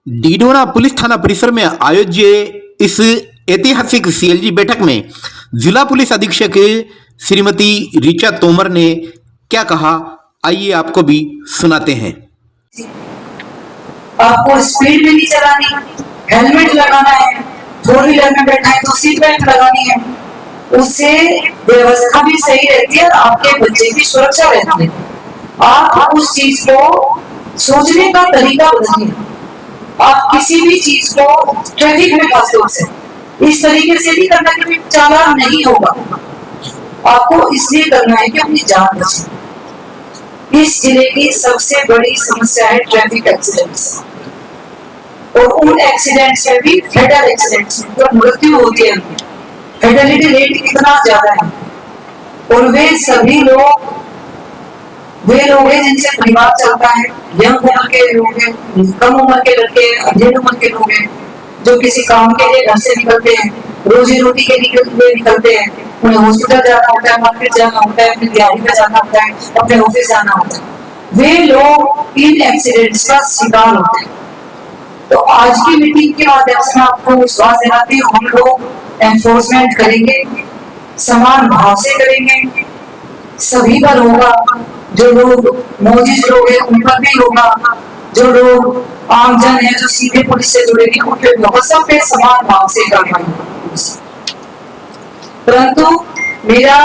डीडोना police थाना परिसर में आयोजित इस ऐतिहासिक सीएलजी बैठक में जिला पुलिस अधीक्षक श्रीमती ऋचा तोमर ने क्या कहा, आइए आपको भी सुनाते हैं। आपको स्पीड में नहीं चलानी, हेलमेट लगाना है, फोर व्हीलर में बैठना है तो सीट बेल्ट लगानी है, उससे व्यवस्था भी सही रहती है और आपके बच्चे की सुरक्षा रहती है। आप उस चीज को सोचने का तरीका बदलिए। आप किसी भी चीज को ट्रैफिक में खासतौर से इस तरीके से नहीं करना कि चालान नहीं होगा, आपको इसलिए करना है कि अपनी जान बचे। इस जिले की सबसे बड़ी समस्या है ट्रैफिक एक्सीडेंट्स, और उन एक्सीडेंट्स में भी फेटल एक्सीडेंट्स में जो मृत्यु होती है, फेटलिटी रेट कितना ज्यादा है। और वे सभी लोग हैं जिनसे परिवार चलता है, यंग उम्र के लोग हैं, कम उम्र के लड़के, अधेड़ उम्र के लोग हैं, जो किसी काम के लिए घर से निकलते हैं, रोजी रोटी के लिए निकलते हैं, उन्हें हॉस्पिटल जाना होता है, मार्केट जाना होता है, अपनी दिहाड़ी पे जाना होता है, अपने ऑफिस जाना होता है। वे लोग इन एक्सीडेंट्स का शिकार होते हैं। तो आज की मीटिंग के माध्यम से मैं आपको विश्वास दिलाती हूँ, हम लोग एनफोर्समेंट करेंगे, समान भाव से करेंगे, सभी पर होगा। जो लोग मौजिज लोग हैं उन पर भी होगा, जो लोग आमजन है, जो सीधे पुलिस से जुड़ेंगे उन पे भी होगा, सब पे समान भाव से कार्रवाई होगी। परंतु मेरा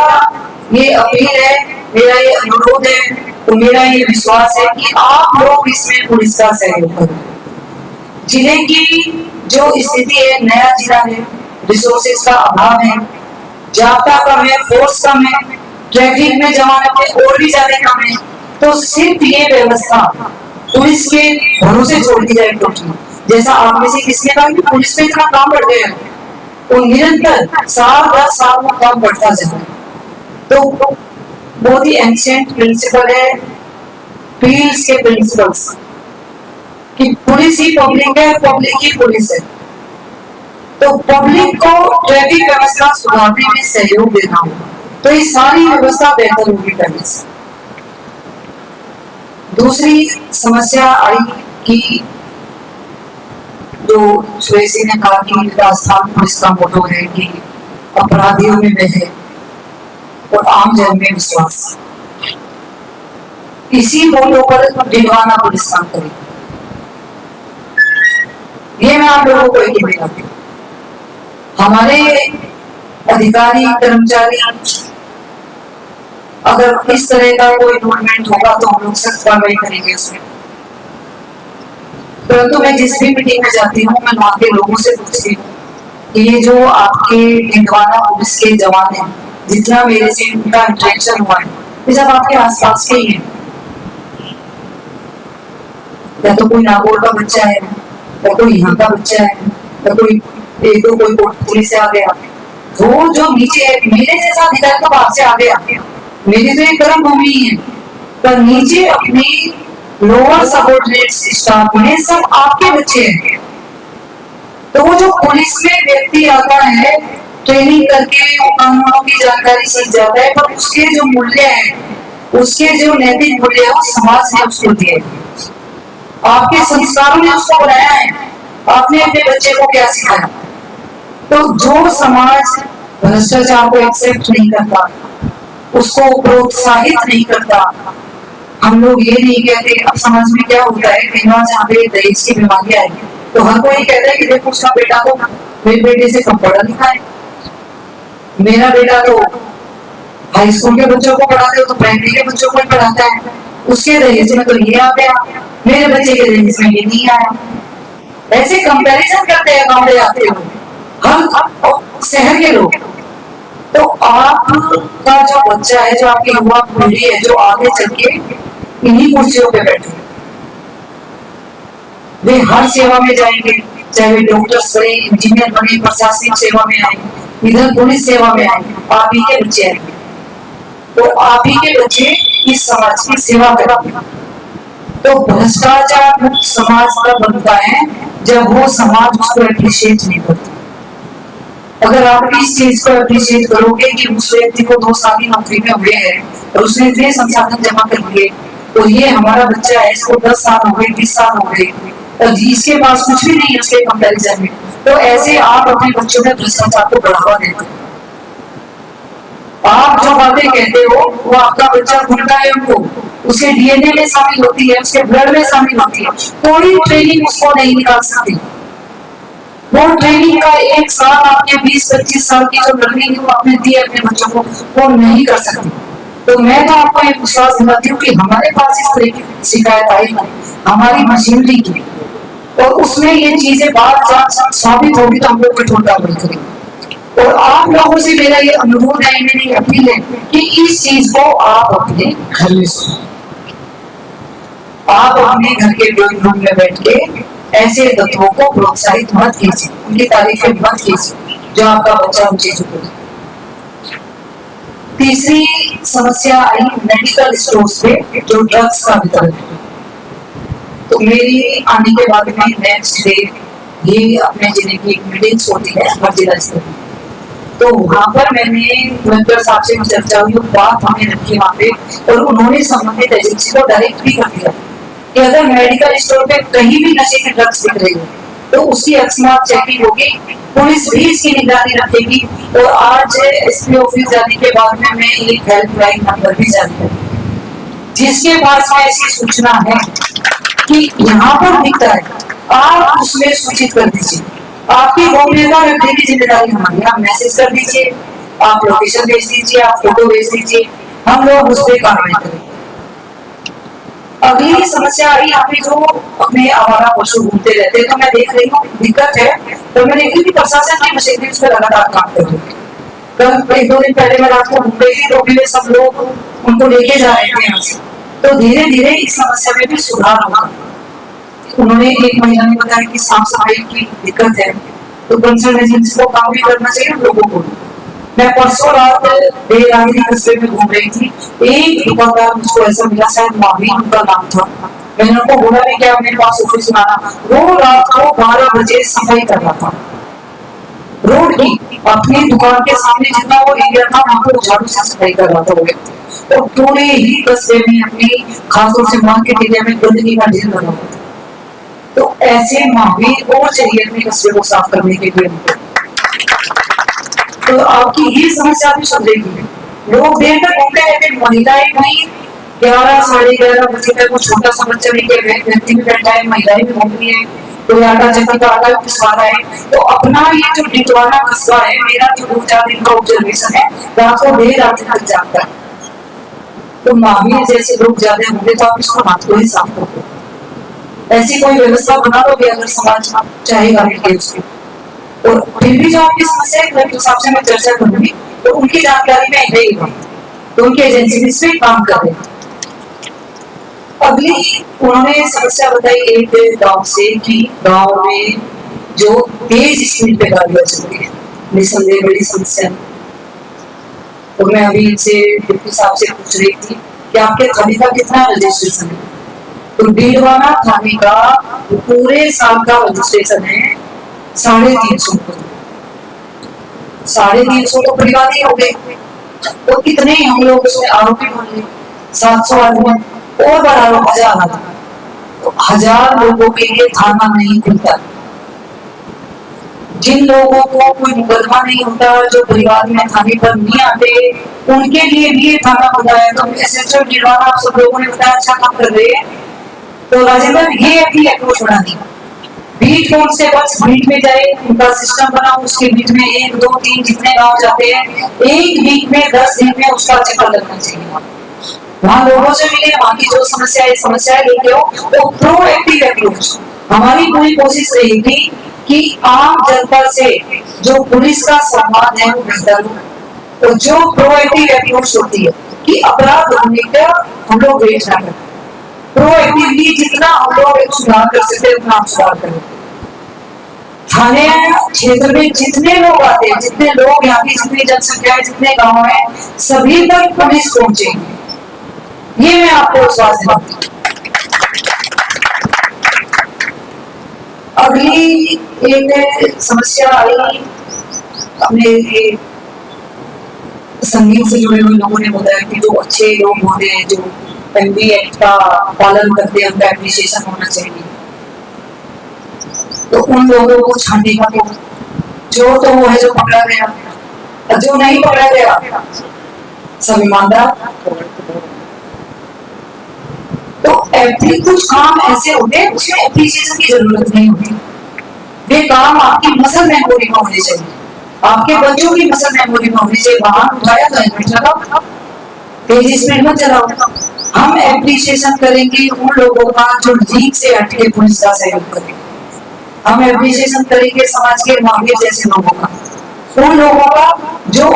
ये अपील है, मेरा ये अनुरोध है, तो मेरा ये विश्वास है कि आप लोग इसमें पुलिस का सहयोग करें। जिले की जो स्थिति है, नया जिला है, रिसोर्सेज का अभाव है, जाब्ता कम है, फोर्स कम है, ट्रैफिक में जमानतें और भी ज्यादा कम है, तो सिर्फ ये व्यवस्था पुलिस के भरोसे छोड़ दी जाए टोटली। जैसा आप में से किसने कहा कि पुलिस में इतना काम बढ़ गया है, तो निरंतर साल दर साल में काम बढ़ता जाए। तो बहुत ही एंशिएंट प्रिंसिपल है, पील्स के प्रिंसिपल्स कि पुलिस ही पब्लिक है, पब्लिक ही पुलिस है। तो पब्लिक को ट्रैफिक व्यवस्था सुधारने में सहयोग देना होगा, तो ये सारी व्यवस्था बेहतर होगी करने से। दूसरी समस्या आई कि जो सुरेश ने कहा कि राजस्थान पुलिस का मोटो है कि अपराधियों में वह और आम जन में विश्वास। इसी मोटो पर डिडवाना पुलिस काम करेगी। ये मैं आप लोगों को एक ही बताती हूँ, हमारे अधिकारी कर्मचारी अगर इस तरह का कोई इन्वॉल्वमेंट होगा तो हम लोग सख्त कार्रवाई करेंगे उसमें। परंतु मैं जिस भी मीटिंग में जाती हूँ, मैं वहां के लोगों से पूछती हूँ कि ये जो आपके डिडवाना पुलिस के जवान हैं, जितना मेरे से उनका इंटरेक्शन हुआ है, ये सब आपके आसपास के ही है, या तो कोई नागौर का बच्चा है, या कोई यहाँ का बच्चा है, या कोई एक दो कोई कोटपुरी से आ गया, वो जो नीचे है, मेरे जैसा अधिकारी तो बाहर से आ गया, मेरी तो एक कर्म भूमि है, पर नीचे अपनी लोअर सबऑर्डिनेट स्टाफ में सब आपके बच्चे हैं। तो वो जो पुलिस में व्यक्ति आता है, ट्रेनिंग करके वो कानूनों की जानकारी सीख जाता है, पर उसके जो मूल्य है, उसके जो नैतिक मूल्य है, वो समाज ने उसको दिए, आपके संस्कारों ने उसको बनाया है, आपने अपने बच्चे को क्या सिखाया। तो जो समाज भ्रष्टाचार को एक्सेप्ट नहीं करता, उसको प्रोत्साहित नहीं करता, हम लोग ये नहीं कहते। अब समाज में क्या होता है, कई बार जहाँ पे दहेज की बीमारी आई तो हर कोई कहता है कि देखो उसका बेटा तो मेरे बेटे से कम पढ़ा लिखा है, मेरा बेटा तो हाई स्कूल के बच्चों को पढ़ाते हो तो प्राइमरी के बच्चों को ही पढ़ाता है, उसके दहेज में तो ये आ गया, मेरे बच्चे के दहेज में ये नहीं आया। ऐसे कंपैरिजन करते हैं गाँव में आते हो हम शहर के लोग। तो आपका जो बच्चा है, जो आपकी युवा पीढ़ी है, जो आगे चल के इन्हीं कुर्सियों पे बैठे, वे हर सेवा में जाएंगे, चाहे वे डॉक्टर्स बने, इंजीनियर बने, प्रशासनिक सेवा में आए, इधर पुलिस सेवा में आए, आप ही के बच्चे आएंगे, तो आप ही के बच्चे इस समाज की सेवा करेंगे। तो भ्रष्टाचार मुक्त समाज तब बनता है जब वो समाज उसको एप्रिशिएट नहीं करता। अगर आप इस चीज को अप्रिशिएट करोगे कि उस व्यक्ति को 2 साल की नौकरी में हुए हैं और उसने इतने संसाधन जमा कर लिए, तो ये हमारा बच्चा है, इसको 10 साल हो गए, 20 साल हो गए, और जिसके पास कुछ भी नहीं है उसके कंपैरिजन में, तो ऐसे आप अपने बच्चों में भ्रष्टाचार को बढ़ावा देते हो। आप जो बातें कहते हो वो आपका बच्चा भूलता है उनको, उसके डीएनए में शामिल होती है, उसके ब्लड में शामिल होती है, कोई ट्रेनिंग उसको नहीं निकाल सकती। वो ट्रेनिंग का एक साल आपके 20-25 साल की जो लर्निंग वो आपने दी है अपने बच्चों को, वो नहीं कर सकती। तो मैं तो आपको एक विश्वास दिलाती हूँ कि हमारे पास इस तरह की शिकायत आई है हमारी मशीनरी की, और उसमें ये चीजें बात साबित होगी तो हम लोग कठोरता बड़ी करेंगे। और आप लोगों से मेरा ये अनुरोध है, मेरी अपील है कि इस चीज को आप अपने घर में सुनो, आप अपने घर के ड्राइंग रूम में बैठ के ऐसे तत्वों को प्रोत्साहित मत कीजिए, उनकी तारीफें मत कीजिए जो आपका बच्चा उन चीजों को। तीसरी समस्या आई मेडिकल स्टोर्स पे जो ड्रग्स का वितरण है। तो मेरी आने के बाद में नेक्स्ट डे ये अपने जिले की मीटिंग्स होती है हर जिला स्तर में, तो वहां पर मैंने कलेक्टर साहब से चर्चा हुई, बात हमने रखी वहां पे, और उन्होंने संबंधित एजेंसी को डायरेक्ट भी कर दिया कि अगर मेडिकल स्टोर पे कहीं भी नशे के ड्रग्स बिक रहे हैं तो उसकी अकस्मात चेकिंग होगी, पुलिस भी इसकी निगरानी रखेगी। और आज एसपी ऑफिस जाने के बाद में मैं एक हेल्पलाइन नंबर भी जारी करूंगी, जिसके पास में ऐसी सूचना है कि यहाँ पर दिखता है आप उसमें सूचित कर दीजिए। आपकी गोपनीयता रखने की जिम्मेदारी हमारी, आप मैसेज कर दीजिए, आप लोकेशन भेज दीजिए, आप फोटो भेज दीजिए, हम लोग उस पर कार्रवाई करेंगे। अगली समस्या आई यहाँ पे जो अपने आवारा पशु घूमते रहते हैं, तो मैं देख रही हूँ दिक्कत है, तो मैं देख रही थी प्रशासन की मशीनरी उस पर लगातार काम कर रही है। कल 1-2 दिन पहले मैं रात को घूम रही थी तो भी सब लोग उनको लेके जा रहे थे यहाँ से, तो धीरे धीरे इस समस्या में भी सुधार होगा। उन्होंने एक महिला ने बताया कि साफ सफाई की दिक्कत है, तो कंसर्न एजेंसी को काम भी करना चाहिए लोगों को। मैं परसों रात देर रात्रि कस्बे में घूम रही थी, एक दुकानदार मुझको ऐसा मिला, शायद मावी उनका नाम था, मैंने उनको बोला भी क्या मेरे पास ऑफिस में आना, वो रात को 12 बजे सफाई कर रहा था रोड की, अपनी दुकान के सामने जितना वो एरिया था वहां पर झाड़ू से सफाई कर रहा था वो व्यक्ति, और पूरे ही कस्बे में अपनी खासतौर से मार्केट एरिया में गंदगी का ढेर लगा हुआ था। तो ऐसे मावी और चाहिए अपने कस्बे को साफ करने के लिए, तो आपकी ये समस्या भी सुधरेगी। लोग देर तक घूमते रहते, महिलाएं वही 11-11:30 बजे तक वो छोटा सा बच्चा लेके व्यक्ति भी बैठा है, महिलाएं भी घूम रही है, कोई आटा चक्की का आटा पिसवा रहा है। तो अपना ये जो डिटवाना कस्बा है, मेरा जो 2-4 दिन का ऑब्जर्वेशन है, रात को देर रात तक जागता है। तो मावी जैसे लोग ज्यादा होंगे तो आप इसको रात को ही साफ करो, ऐसी कोई व्यवस्था बना दोगे अगर समाज चाहेगा भी उसकी। और फिर भी जो आपकी समस्या है कलेक्टर साहब से मैं चर्चा करूंगी, तो उनकी जानकारी में रहेगी, तो उनकी एजेंसी भी इस पे काम कर रही है। अगली उन्होंने समस्या बताई एक गांव से कि गांव में जो तेज स्पीड पे गाड़ियां चल रही है, निसंदेह बड़ी समस्या है। तो मैं अभी इनसे डिप्टी साहब से पूछ रही थी कि आपके थाने का कितना रजिस्ट्रेशन है, तो डीडवाना थाने का पूरे साल का रजिस्ट्रेशन है 350 रुपए। 350 तो परिवादी हो गए, तो कितने हम लोग उसमें आरोपी बन गए, 700 आदमी और बढ़ा लो 1000 आदमी, तो 1000 लोगों के लिए थाना नहीं खुलता। जिन लोगों को कोई मुकदमा नहीं होता, जो परिवार में थाने पर नहीं आते, उनके लिए भी ये थाना खुला है। तो एसएचओ डीडवाना आप सब लोगों ने बताया अच्छा काम कर रहे हैं, तो राजेंद्र ये अपनी अप्रोच बना दी, बीट कांस्टेबल्स बीट में जाए, उनका सिस्टम बनाओ, उसके बीच में 1, 2, 3 जितने गांव जाते हैं, एक वीक में 10 दिन में उसका चक्कर लगना चाहिए। वहां लोगों से मिले, वहां की जो समस्या लेके हो, तो प्रोएक्टिव अप्रोच। हमारी पूरी कोशिश रहेगी कि आम जनता से जो पुलिस का संवाद है वो बेहतर हो, और जो प्रोएक्टिव अप्रोच होती है कि अपराध होने का हम लोग वेट ना करें, प्रोएक्टिवली जितना हम लोग सुधार कर सकते हैं उतना हम सुधार करें। थाने क्षेत्र में जितने लोग आते हैं, जितने लोग यहाँ की जितनी जनसंख्या है, जितने गांव है, सभी तक पुलिस पहुंचेगी, ये मैं आपको विश्वास दिलाती हूँ। अगली एक समस्या आई अपने संगीत से जुड़े हुए लोगों ने बताया कि जो अच्छे लोग होते हैं, जो एमवी एक्ट का पालन करते हैं, उनका एप्रिसिएशन होना चाहिए। तो उन लोगों को छानने का जो तो वो है जो पकड़ा गया, और जो नहीं पकड़ा गया सब ईमानदार। तो कुछ काम ऐसे होते हैं उसमें एप्रिसिएशन की जरूरत नहीं होती। वे काम आपकी मसल मेमोरी में होने चाहिए, आपके बच्चों की मसल मेमोरी में होनी चाहिए। वाहन उठाया तो हेलमेट लगाओ, तेज स्पीड मत चलाओ। हम एप्रिसिएशन करेंगे उन लोगों का जो लीक से हटके पुलिस का सहयोग करेंगे। हम एप्रिसिएशन करेंगे समाज के महावीर जैसे लोगों का, उन लोगों का जो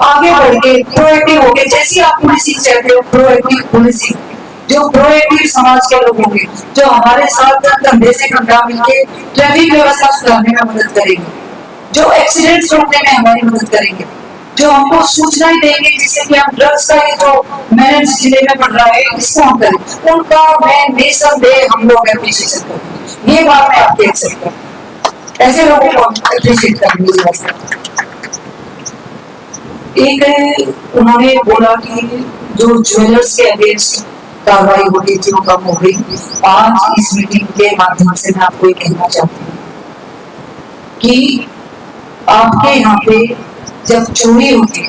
आगे बढ़ के प्रोएक्टिव हो गए। जैसी आप पुलिसिंग चाहते हो, प्रोएक्टिव पुलिसिंग, जो प्रोएक्टिव समाज के लोग होंगे, जो हमारे साथ कंधे से कंधा मिलके ट्रैफिक व्यवस्था सुधारने में मदद करेंगे, जो एक्सीडेंट्स रोकने में हमारी मदद करेंगे, जो हमको सूचनाएं देंगे जिससे कि हम ड्रग्स का ये जो मैनेज जिले में बढ़ रहा है इसको हम करें, उनका मैं निसंदेह हम लोग एप्रिशिएशन करेंगे। ये बात मैं आपको एक्सेप्ट करता हूँ, ऐसे लोगों को एप्रिशिएट करेंगे। एक उन्होंने बोला कि जो ज्वेलर्स के अगेंस्ट कार्रवाई होती थी वो कम हो गई। आज इस मीटिंग के माध्यम से मैं आपको ये कहना चाहती हूँ कि आपके यहाँ पे जब चोरी होती,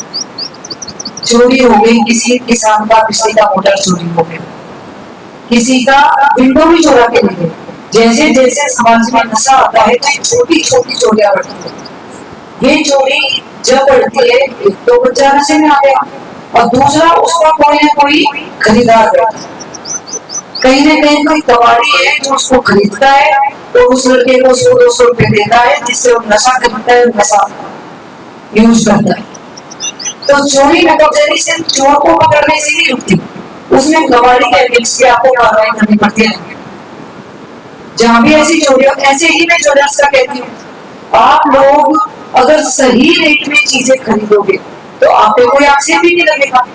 चोरी हो गई, किसी किसान का बिजली का मोटर चोरी हो गया, किसी का विंडो भी चोरा के ले गए। जैसे जैसे समाज में नशा आता है तो छोटी छोटी चोरियां बढ़ती है। ये चोरी जब बढ़ती है, एक तो बच्चा नशे में आ गया और दूसरा उसका कोई ना कोई खरीदार बैठा, कहीं ना कहीं कोई कबाड़ी है जो उसको खरीदता है तो उस लड़के को 100-200 रुपए देता है जिससे वो नशा खरीदता है, नशा यूज करता है। तो चोरी नकबजरी सिर्फ चोर को पकड़ने से नहीं रुकती, उसमें कबाड़ी के अगेंस्ट भी आपको कार्रवाई करनी पड़ती है। जहां भी ऐसी चोरी हो, ऐसे ही मैं ज्वेलर्स का कहती हूँ, आप लोग अगर सही रेट में चीजें खरीदोगे तो आप पे कोई आक्षेप ही नहीं लगेगा।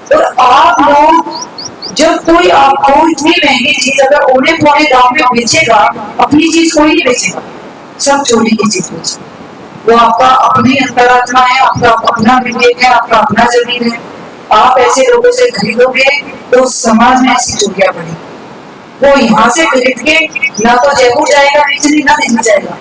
तो आप लोग जब कोई आपको इतनी महंगी चीज अगर ओने पौने दाम में बेचेगा, अपनी चीज कोई नहीं बेचेगा, सब चोरी की चीज बेचेगा। वो आपका अपनी अंतरात्मा है, आपका अपना विवेक है, आपका अपना जमीन है। आप ऐसे लोगों से खरीदोगे तो समाज में ऐसी चोरियां बढ़ेगी। वो यहाँ से खरीद के ना तो जयपुर जाएगा बेचने, ना दिल्ली जाएगा,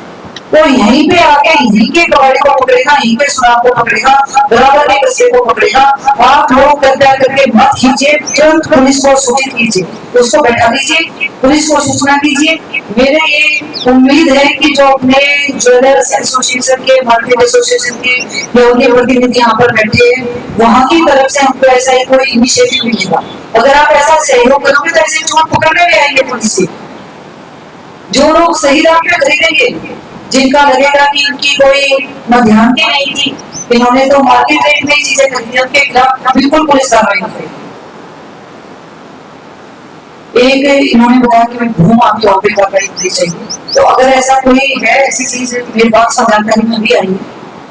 वो यहीं पे आके यहीं के कबाड़ी को पकड़ेगा, यहीं पे शराब को पकड़ेगा, बराबर के कचरे को पकड़ेगा। आप लोग कृपया करके मत कीजिए, तुरंत पुलिस को सूचित कीजिए, उसको बैठा दीजिए, पुलिस को सूचना कीजिए। मेरे ये उम्मीद है कि जो अपने ज्वेलर्स एसोसिएशन के, मार्केट एसोसिएशन के या उनके प्रतिनिधि यहाँ पर बैठे हैं, वहाँ की तरफ से हमको ऐसा ही कोई इनिशिएटिव मिलेगा। अगर आप ऐसा सहयोग करोगे तो ऐसे चोर पकड़ने में आएंगे पुलिस से। जो लोग सही दाम पे खरीदेंगे, जिनका लगेगा कि इनकी कोई मध्यांति नहीं थी, इन्होंने तो मार्केट रेट में चीजें खरीदी, उनके खिलाफ बिल्कुल पुलिस कार्रवाई करेगी। एक इन्होंने बताया कि मैं भूम आपकी ऑफिस कार्रवाई करनी चाहिए, तो अगर ऐसा कोई है, ऐसी चीज है, मेरे पास जानकारी में भी आई है,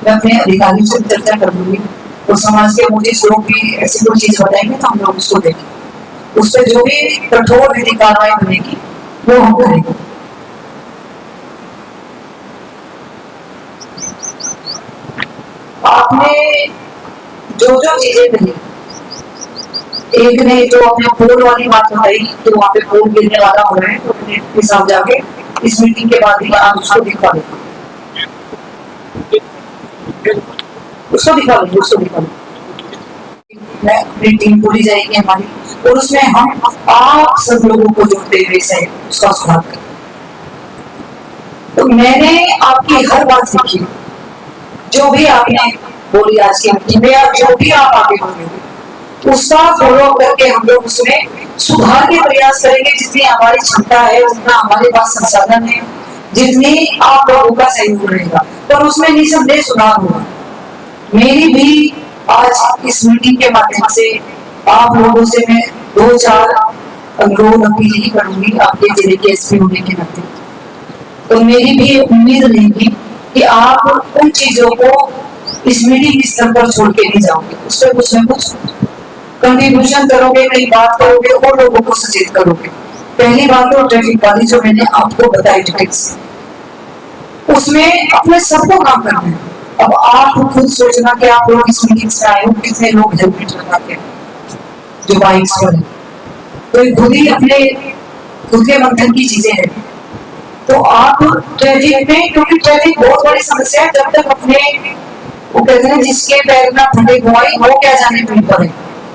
मैं अपने अधिकारियों से चर्चा कर लूंगी और समाज के मुझे लोग भी ऐसी कोई चीज बताएंगे तो हम लोग उसको देखेंगे, उस पर जो भी कठोर विधि कार्रवाई बनेगी वो हम करेंगे। आपने जो जो चीजें कही, एक ने जो अपने पोल वाली बात बताई कि वहां पे पोल गिरने वाला हो रहा है, तो अपने हिसाब जाके इस मीटिंग के बाद ही आप उसको दिखा देंगे, उसको दिखा देंगे, उसको दिखा देंगे। मैं अपनी टीम पूरी जाएगी हमारी, और उसमें हम आप सब लोगों को जोड़ते हुए से उसका सुधार करें। तो मैंने आपकी हर बात लिखी, जो भी आपने बोली आज की मीटिंग में, या जो भी आप आगे बोलेंगे उसका फॉलो करके हम लोग उसमें सुधार के प्रयास करेंगे। जितनी हमारी क्षमता है, जितना हमारे पास संसाधन है, जितनी आप लोगों का सहयोग रहेगा, पर उसमें निसंदेह सुधार होगा। मेरी भी आज इस मीटिंग के माध्यम से आप लोगों से मैं 2-4 अनुरोध अपील ही करूंगी, आपके जिले के एसपी होने के नाते। तो मेरी भी उम्मीद रहेगी कि आप उन चीजों को इस मीटिंग स्तर पर छोड़ के नहीं जाओगे, उस पर कुछ न कुछ कंट्रीब्यूशन करोगे, कई बात करोगे और लोगों को सचेत करोगे। पहली बात तो ट्रैफिक वाली जो मैंने आपको बताई डिटेल्स, उसमें अपने सबको काम करना है। अब आप खुद सोचना कि आप लोग इस मीटिंग से आए हो, कितने लोग हेलमेट लगाते हैं जो बाइक्स पर है, तो खुद ही अपने खुद के मंथन की चीजें हैं। तो आप ट्रैफिक में, क्योंकि ट्रैफिक बहुत बड़ी समस्या है, जब तक अपने वो कहते हैं जिसके पैर ना फटे गुआई वो क्या जाने कहीं पर है,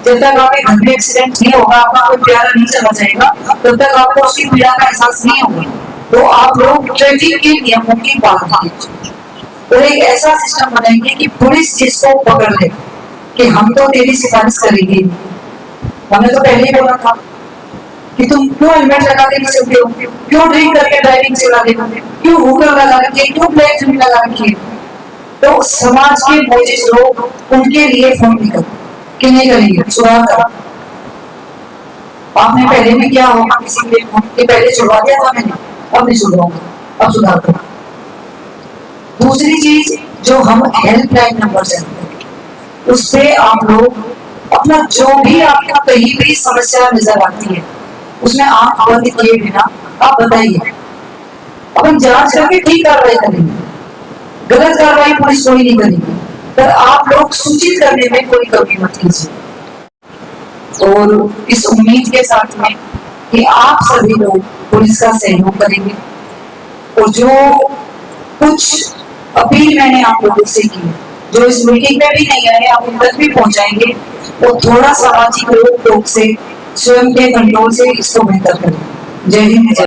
जब तक आप एक घर में एक्सीडेंट नहीं होगा, आपका कोई प्यारा नहीं चला जाएगा, तब तक आपको उसकी पीड़ा का एहसास नहीं होगा। तो आप लोग ट्रैफिक के नियमों की पालना कीजिए और एक ऐसा सिस्टम बनाएंगे कि पुलिस जिसको पकड़ ले कि हम तो तेरी सिफारिश करेंगे। हमने तो पहले ही बोला था कि तुम क्यों हेलमेट लगा के नहीं चलते हो, क्यों ड्रिंक करके ड्राइविंग चला रहे हो, क्यों हुक्कर लगा रखी है, क्यों ब्लैक ड्रिंक लगा रखी है। तो समाज के बोझिल लोग उनके लिए फोन निकल कि नहीं करेंगे, सुधार करो। आपने पहले भी क्या होगा किसी के फोन के पहले छुड़वा दिया था मैंने, अब नहीं छुड़वाऊंगा, अब सुधार करो। दूसरी चीज जो हम हेल्पलाइन नंबर जारी करेंगे, उस पे आप लोग अपना जो भी आपको कहीं भी समस्या नजर आती है उसमें आंख बंद किए बिना आप बताइए, अपन जांच करके ठीक कार्रवाई करेंगे, गलत कार्रवाई पुलिस कोई नहीं करेगी, पर आप लोग सूचित करने में कोई कमी मत कीजिए। और इस उम्मीद के साथ में कि आप सभी लोग पुलिस का सहयोग करेंगे और जो कुछ अपील मैंने आप लोगों से की है, जो इस मीटिंग में भी नहीं आए आप उन तक भी पहुंचाएंगे, वो थोड़ा सामाजिक रोक टोक से, स्वयं के कंट्रोल से इसको बेहतर करें। जय हिंद।